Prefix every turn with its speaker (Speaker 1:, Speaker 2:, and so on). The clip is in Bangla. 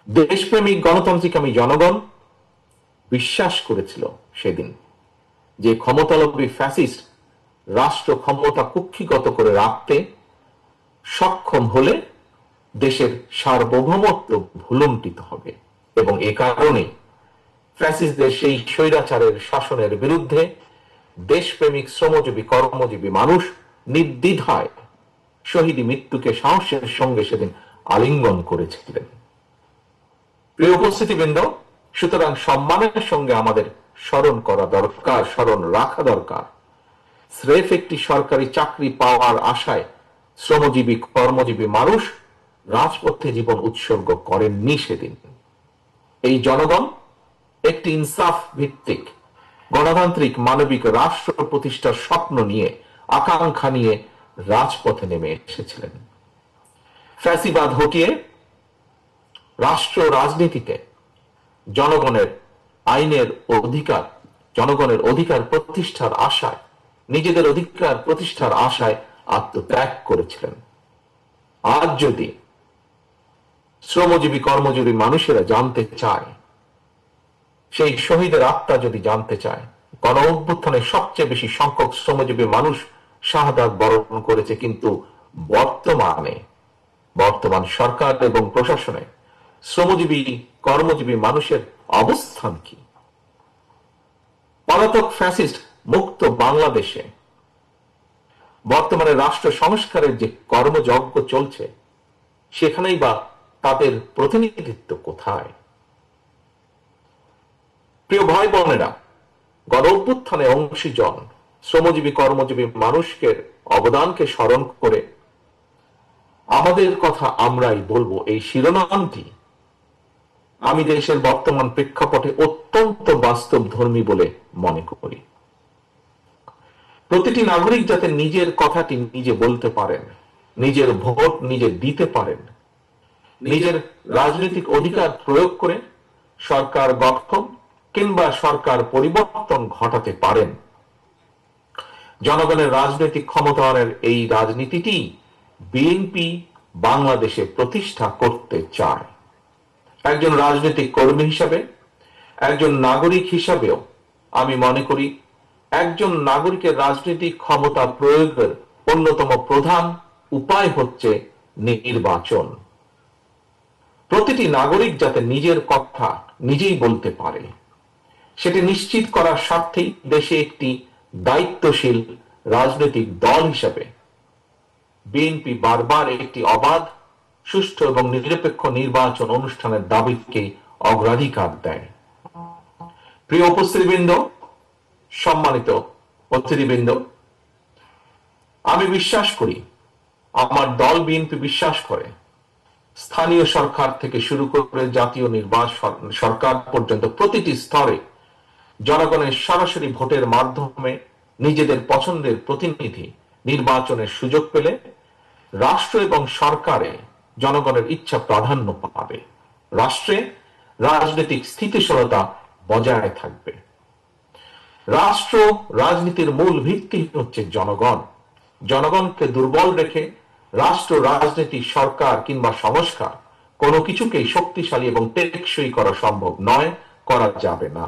Speaker 1: দেশপ্রেমিক গণতান্ত্রিকামী জনগণ বিশ্বাস করেছিল সেদিন যে ক্ষমতালোভী ফ্যাসিস্ট রাষ্ট্র ক্ষমতা কুক্ষিগত করে রাখতে সক্ষম হলে দেশের সার্বভৌমত্ব ভুলুণ্ঠিত হবে এবং এ কারণে ফ্যাসিস্টদের সেই স্বৈরাচারের শাসনের বিরুদ্ধে দেশপ্রেমিক শ্রমজীবী কর্মজীবী মানুষ নির্দ্বিধায় শহীদ মৃত্যুকে সাহসের সঙ্গে সেদিন আলিঙ্গন করেছিলেন। প্রিয় উপস্থিতিবৃন্দ, সুতরাং সম্মানের সঙ্গে আমাদের স্মরণ করা দরকার, স্মরণ রাখা দরকার, স্রেফ একটি সরকারি চাকরি পাওয়ার আশায় শ্রমজীবী কর্মজীবী মানুষ রাজপথে জীবন উৎসর্গ করেননি সেদিন। এই জনগণ একটি ইনসাফ ভিত্তিক গণতান্ত্রিক মানবিক রাষ্ট্র প্রতিষ্ঠার স্বপ্ন নিয়ে, আকাঙ্ক্ষা নিয়ে রাজপথে নেমে এসেছিলেন। ফ্যাসিবাদ হটিয়ে রাষ্ট্র রাজনীতিতে জনগণের আইনের অধিকার, জনগণের অধিকার প্রতিষ্ঠার আশায়, নিজেদের অধিকার প্রতিষ্ঠার আশায় আত্মত্যাগ করেছিলেন। আজ যদি শ্রমজীবী কর্মজীবী মানুষেরা জানতে চায়, সেই শহীদের আত্মা যদি জানতে চায়, গণ অভ্যুত্থানে সবচেয়ে বেশি সংখ্যক শ্রমজীবী মানুষ শাহাদাত বরণ করেছে, কিন্তু বর্তমান সরকার এবং প্রশাসনে শ্রমজীবী কর্মজীবী মানুষের অবস্থান কি? পলাতক ফ্যাসিস্ট মুক্ত বাংলাদেশে বর্তমানে রাষ্ট্র সংস্কারের যে কর্মযজ্ঞ চলছে, সেখানেই বা তাদের প্রতিনিধিত্ব কোথায়? প্রিয় ভাই বোনেরা, গণ অভ্যুত্থানে অংশীজন শ্রমজীবী কর্মজীবী মানুষকে অবদানকে স্মরণ করে আমাদের কথা আমরাই বলবো, এই শিরোনামটি আমি দেশের বর্তমান প্রেক্ষাপটে অত্যন্ত বাস্তব ধর্মী বলে মনে করি। প্রতিটি নাগরিক যাতে নিজের কথাটি নিজে বলতে পারেন, নিজের ভোট নিজে দিতে পারেন, নিজের রাজনৈতিক অধিকার প্রয়োগ করে সরকার গঠন কিংবা সরকার পরিবর্তন ঘটাতে পারেন। জনগণের রাজনৈতিক ক্ষমতায়নের এই রাজনীতিটি বিএনপি বাংলাদেশে প্রতিষ্ঠা করতে চায়। একজন রাজনৈতিক কর্মী হিসাবে, একজন নাগরিক হিসাবেও আমি মনে করি একজন নাগরিকের রাজনৈতিক ক্ষমতা প্রয়োগের অন্যতম প্রধান উপায় হচ্ছে নির্বাচন। প্রতিটি নাগরিক যাতে নিজের কথা নিজেই বলতে পারে, সেটি নিশ্চিত করার স্বার্থেই দেশে একটি দায়িত্বশীল রাজনৈতিক দল হিসাবে বিএনপি বারবার একটি অবাধ, সুষ্ঠু এবং নিরপেক্ষ নির্বাচন অনুষ্ঠানের দাবিকে অগ্রাধিকার দেয়। প্রিয় উপস্থিতিবৃন্দ, সম্মানিত অতিথিবৃন্দ, আমি বিশ্বাস করি, আমার দল বিএনপি বিশ্বাস করে, স্থানীয় সরকার থেকে শুরু করে জাতীয় নির্বাচন সরকার পর্যন্ত প্রতিটি স্তরে জনগণের সরাসরি ভোটের মাধ্যমে নিজেদের পছন্দের প্রতিনিধি নির্বাচনের সুযোগ পেলে রাষ্ট্র এবং সরকারে জনগণের ইচ্ছা প্রাধান্য পাবে, রাষ্ট্রে রাজনৈতিক স্থিতিশীলতা বজায় থাকবে। রাষ্ট্র রাজনীতির মূল ভিত্তি হচ্ছে জনগণ। জনগণকে দুর্বল রেখে রাষ্ট্র রাজনীতি, সরকার কিংবা সংস্কার কোনো কিছুকেই শক্তিশালী এবং টেকসই করা সম্ভব নয়, করা যাবে না।